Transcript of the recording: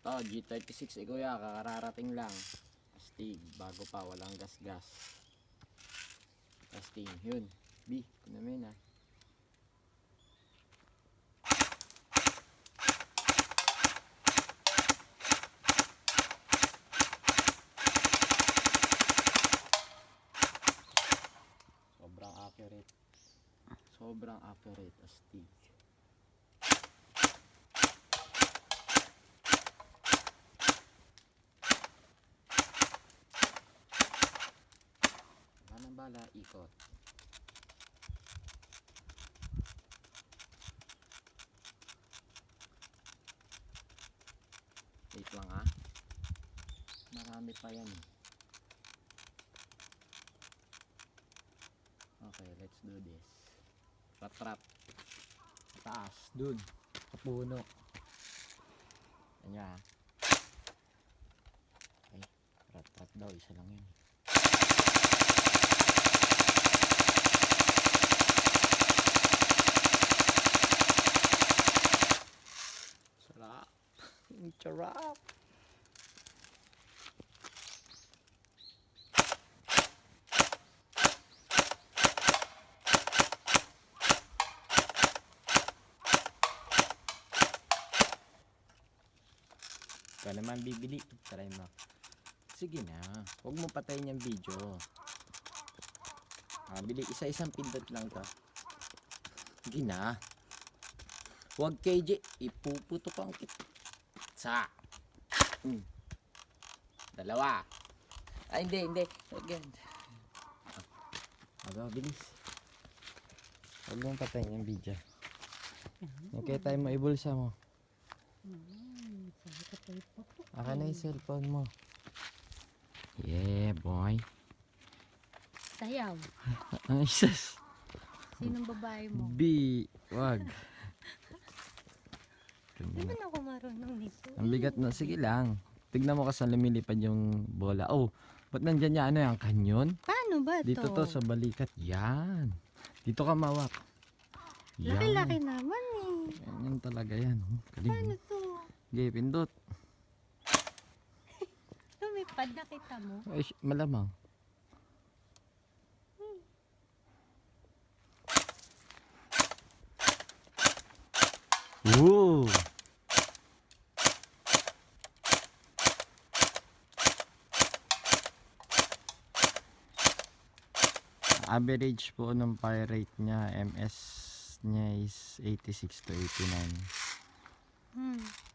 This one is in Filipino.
Ito, G36 kuya, kakararating lang. Astig, bago pa, walang gas-gas. Testing, yun. B, kunamin ah. Sobrang accurate, astig. Anong bala, ikot. Wait lang ah. Marami pa yan eh. Okay, let's do this. Rat-rat. Taas, dun. Kapuno. Kanya. Ay, rat-rat daw. Isa lang yun. Sarap. Charap. Ikaw naman bibili. Try mo. Sige na. Huwag mo patayin yung video. Bili. Isa-isang pindot lang to. Sige na. Huwag KJ. Ipuputo pang kit. Sa. Dalawa. Ay, hindi. Again. Bilis. Huwag mong patayin yung video. Okay, tayo mo. Ibulsa mo. Aka na yung cellphone mo. Yeah, boy. Sayaw. Ang isas. Sinong babae mo? B. Wag. Di ba na ako marunong nito? Ang bigat na. Sige lang. Tignan mo kasi lumilipad yung bola. Oh, ba't nandyan yan? Ano yan? Kanyon? Paano ba to? Dito to sa balikat. Yan. Dito ka mawak. Yan. Laki-laki naman eh. Yan talaga yan. Galing. Paano to? Okay, pindot. Lumipad, nakita mo? Ay, malamang. Woo! Average po ng fire rate niya, MS niya is 86 to 89.